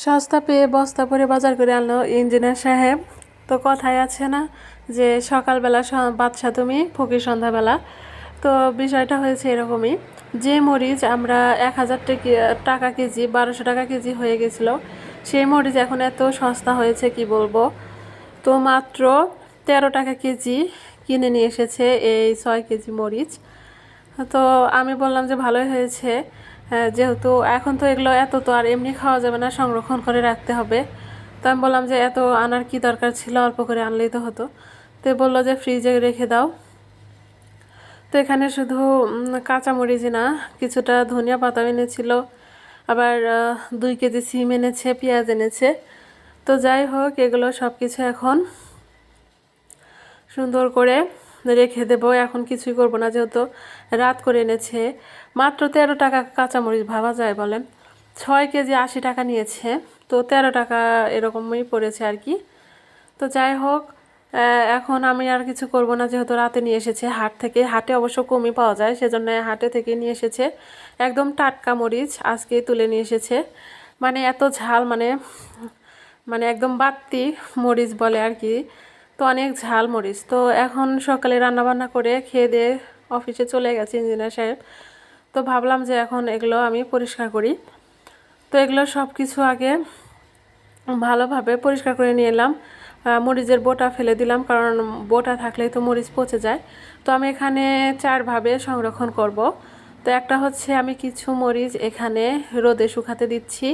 সস্তা পেয়ে বস্তা ভরে বাজার করে আনলো ইঞ্জিনিয়ার সাহেব। তো কথায় আছে না যে সকালবেলা বাদশা তুমি ফকির সন্ধ্যাবেলা। তো বিষয়টা হয়েছে এরকমই, যে মরিচ আমরা 1000 টাকা কেজি 1200 টাকা কেজি হয়ে গেছিলো, সেই মরিচ এখন এত সস্তা হয়েছে কি বলবো। তো মাত্র 13 টাকা কেজি কিনে নিয়ে এসেছে এই 6 কেজি মরিচ। তো আমি বললাম যে ভালোই হয়েছে, যেহেতু এখন তো এগুলো এত তো আর এমনি খাওয়া যাবে না, সংরক্ষণ করে রাখতে হবে। তো আমি বললাম যে এত আনার কি দরকার ছিল, অল্প করে আনলেই তো হতো। তো বললো যে ফ্রিজে রেখে দাও। তো এখানে শুধু কাঁচামরিচই না, কিছুটা ধনিয়া পাতাও এনেছিল, আবার 2 কেজি সিম এনেছে, পেঁয়াজ এনেছে। তো যাই হোক, এগুলো সব কিছু এখন সুন্দর করে রেখে দেবো। এখন কিছুই করব না, যেহেতু রাত করে এনেছে। মাত্র 13 টাকা কাঁচামরিচ, ভাবা যায় বলেন? 6 কেজি 80 টাকা নিয়েছে, তো 13 টাকা এরকমই পড়েছে আর কি। তো যাই হোক, এখন আমি আর কিছু করব না, যেহেতু রাতে নিয়ে এসেছে হাট থেকে। হাটে অবশ্য কমই পাওয়া যায়, সেজন্য হাটে থেকে নিয়ে এসেছে একদম টাটকা মরিচ, আজকেই তুলে নিয়ে এসেছে। মানে এত ঝাল, মানে মানে একদম বাড়তি মরিচ বলে আর কি। তো অনেক ঝাল মরিচ। তো এখন সকালে রান্নাবান্না করে খেয়ে দিয়ে অফিসে চলে গেছে ইঞ্জিনিয়ার সাহেব। তো ভাবলাম যে এখন এগুলো আমি পরিষ্কার করি। তো এগুলো সব কিছু আগে ভালোভাবে পরিষ্কার করে নিয়ে এলাম। মরিচের বোটা ফেলে দিলাম, কারণ বোটা থাকলেই তো মরিচ পচে যায়। তো আমি এখানে 4 ভাবে সংরক্ষণ করব। তো একটা হচ্ছে, আমি কিছু মরিচ এখানে রোদে শুকাতে দিচ্ছি।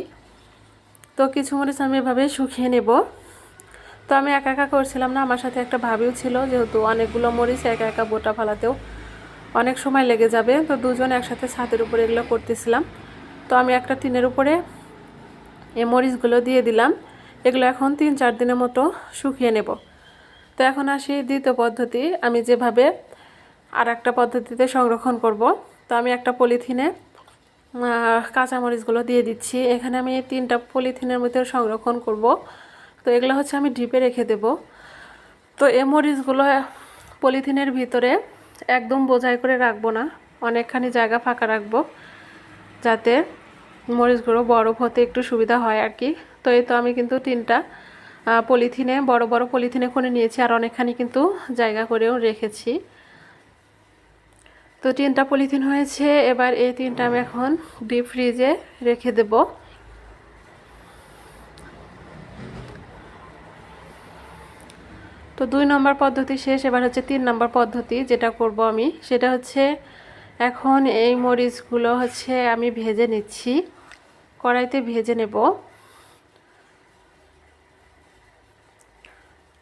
তো কিছু মরিচ আমি এভাবে শুকিয়ে নেব। তো আমি একা একা করছিলাম না, আমার সাথে একটা ভাবিও ছিল, যেহেতু অনেকগুলো মরিচ একা একা বোটা ফালাতেও অনেক সময় লেগে যাবে। তো দুজন একসাথে ছাদের উপরে এগুলো করতেছিলাম। তো আমি একটা টিনের উপরে এই মরিচগুলো দিয়ে দিলাম। এগুলো এখন 3-4 দিনের মতো শুকিয়ে নেব। তো এখন আসি দ্বিতীয় পদ্ধতি, আমি যেভাবে আর একটা পদ্ধতিতে সংরক্ষণ করব। তো আমি একটা পলিথিনে কাঁচামরিচগুলো দিয়ে দিচ্ছি। এখানে আমি 3টা পলিথিনের মধ্যে সংরক্ষণ করব। তো এগুলো হচ্ছে আমি ডিপে রেখে দেব। তো এই মরিচগুলো পলিথিনের ভিতরে একদম বোঝাই করে রাখবো না, অনেকখানি জায়গা ফাঁকা রাখবো, যাতে মরিচগুলো বরফ হতে একটু সুবিধা হয় আর কি। তো এই তো আমি কিন্তু 3টা পলিথিনে, বড় বড় পলিথিনে করে নিয়েছি, আর অনেকখানি কিন্তু জায়গা করেও রেখেছি। তো 3টা পলিথিন হয়েছে। এবার এই 3টা আমি এখন ডিপ ফ্রিজে রেখে দেব। তো 2 নম্বর পদ্ধতি শেষ, এবার হচ্ছে 3 নম্বর পদ্ধতি যেটা করব আমি, সেটা হচ্ছে এখন এই মরিচগুলো হচ্ছে আমি ভেজে নিচ্ছি, কড়াইতে ভেজে নেব।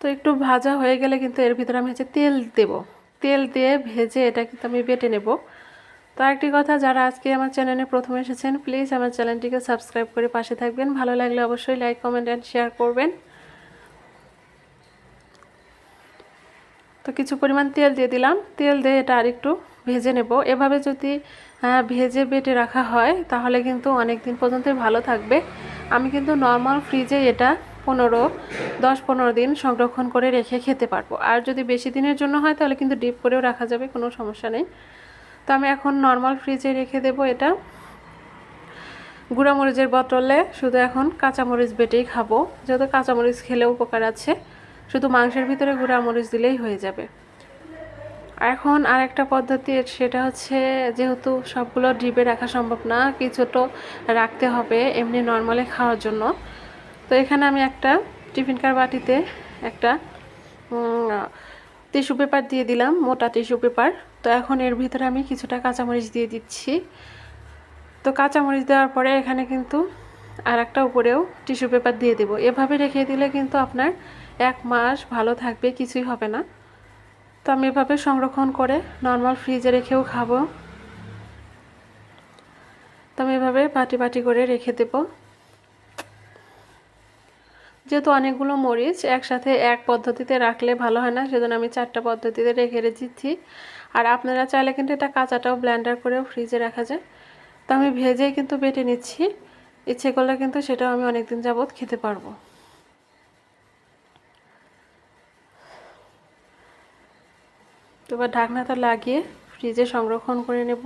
তো একটু ভাজা হয়ে গেলে কিন্তু এর ভিতরে আমি হচ্ছে তেল দেব। তেল দিয়ে ভেজে এটা কিন্তু আমি বেটে নেব। তো আরেকটি কথা, যারা আজকে আমার চ্যানেলে প্রথমে এসেছেন, প্লিজ আমার চ্যানেলটিকে সাবস্ক্রাইব করে পাশে থাকবেন। ভালো লাগলে অবশ্যই লাইক, কমেন্ট অ্যান্ড শেয়ার করবেন। তো কিছু পরিমাণ তেল দিয়ে দিলাম, তেল দিয়ে এটা আরেকটু ভেজে নেব। এভাবে যদি ভেজে বেটে রাখা হয় তাহলে কিন্তু অনেক দিন পর্যন্তই ভালো থাকবে। আমি কিন্তু নর্মাল ফ্রিজে এটা 10-15 দিন সংরক্ষণ করে রেখে খেতে পারবো। আর যদি বেশি দিনের জন্য হয় তাহলে কিন্তু ডিপ করেও রাখা যাবে, কোনো সমস্যা নেই। তো আমি এখন নর্মাল ফ্রিজে রেখে দেব এটা। গুঁড়ামরিচের বোতলে শুধু এখন কাঁচামরিচ বেটেই খাবো, যেহেতু কাঁচামরিচ খেলেও উপকার আছে, শুধু মাংসের ভিতরে গুঁড়ামরিচ দিলেই হয়ে যাবে। এখন আরেকটা পদ্ধতি, সেটা হচ্ছে, যেহেতু সবগুলো ডিপে রাখা সম্ভব না, কিছু তো রাখতে হবে এমনি নর্মালি খাওয়ার জন্য। তো এখানে আমি একটা টিফিন কার বাটিতে একটা টিস্যু পেপার দিয়ে দিলাম, মোটা টিস্যু পেপার। তো এখন এর ভিতরে আমি কিছুটা কাঁচামরিচ দিয়ে দিচ্ছি। তো কাঁচামরিচ দেওয়ার পরে এখানে কিন্তু আর একটা উপরেও টিস্যু পেপার দিয়ে দেবো। এভাবে রেখে দিলে কিন্তু আপনার 1 মাস ভালো থাকবে, কিছুই হবে না। তো আমি এভাবে সংরক্ষণ করে নর্মাল ফ্রিজে রেখেও খাবো। তো আমি এভাবে বাটি বাটি করে রেখে দেব। যেহেতু অনেকগুলো মরিচ একসাথে এক পদ্ধতিতে রাখলে ভালো হয় না, সেজন্য আমি 4টা পদ্ধতিতে রেখে দিচ্ছি। আর আপনারা চাইলে কিন্তু এটা কাঁচাটাও ব্লেন্ডার করেও ফ্রিজে রাখা যায়। তো আমি ভেজেই কিন্তু বেটে নিচ্ছি, ইচ্ছে করলে কিন্তু সেটাও আমি অনেকদিন যাবত খেতে পারবো। তো এবার ঢাকনাটা লাগিয়ে ফ্রিজে সংরক্ষণ করে নেব।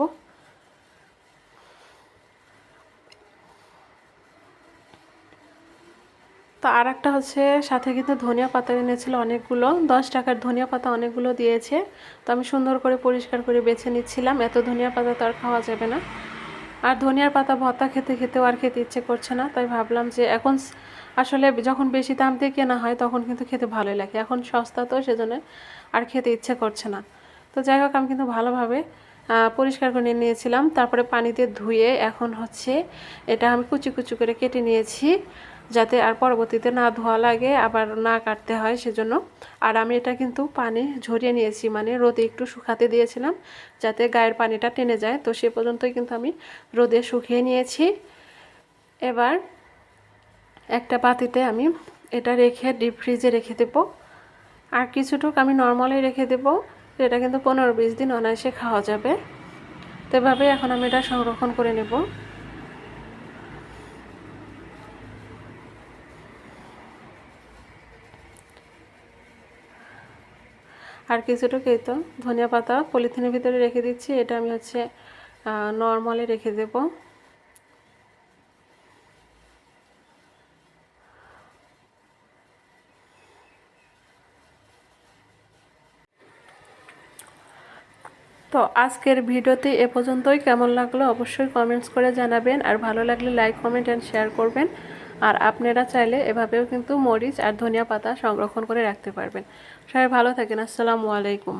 তো আর একটা হচ্ছে সাথে কিন্তু ধনিয়া পাতা এনেছিল অনেকগুলো, 10 টাকার ধনিয়া পাতা অনেকগুলো দিয়েছে। তো আমি সুন্দর করে পরিষ্কার করে বেছে নিচ্ছিলাম, এত ধনিয়া পাতা তো আর খাওয়া যাবে না। আর ধনিয়ার পাতা ভর্তা খেতে খেতেও আর খেতে ইচ্ছে করছে না, তাই ভাবলাম যে এখন আসলে যখন বেশি দাম দিয়ে কেনা হয় তখন কিন্তু খেতে ভালোই লাগে, এখন সস্তা তো সেজন্য আর খেতে ইচ্ছে করছে না। তো যাই হোক, আমি কিন্তু ভালোভাবে পরিষ্কার করে নিয়েছিলাম, তারপরে পানিতে ধুয়ে এখন হচ্ছে এটা আমি কুচি কুচি করে কেটে নিয়েছি, যাতে আর পরবর্তীতে না ধোয়া লাগে আবার না কাটতে হয় সেজন্য। আর আমি এটা কিন্তু পানি ঝরিয়ে নিয়েছি, মানে রোদে একটু শুকাতে দিয়েছিলাম যাতে গায়ের পানিটা টেনে যায়, তো সে পর্যন্তই কিন্তু আমি রোদে শুকিয়ে নিয়েছি। এবার একটা পাতিতে আমি এটা রেখে ডিপ ফ্রিজে রেখে দেবো, আর কিছুটুকু আমি নর্মালি রেখে দেবো, এটা কিন্তু 15-20 দিন অনায়াসে খাওয়া যাবে। তো এভাবে এখন আমি এটা সংরক্ষণ করে নেব। আর কিছুটুকু এই তো ধনিয়া পাতা পলিথিনের ভিতরে রেখে দিচ্ছি, এটা আমি হচ্ছে নর্মালে রেখে দেব। তো আজকের ভিডিওতে এ পর্যন্তই, কেমন লাগলো অবশ্যই কমেন্টস করে জানাবেন, আর ভালো লাগলে লাইক কমেন্ট অ্যান্ড শেয়ার করবেন। আর আপনারা চাইলে এভাবেও কিন্তু মরিচ আর ধনিয়া পাতা সংরক্ষণ করে রাখতে পারবেন। সবাই ভালো থাকেন, আসসালামু আলাইকুম।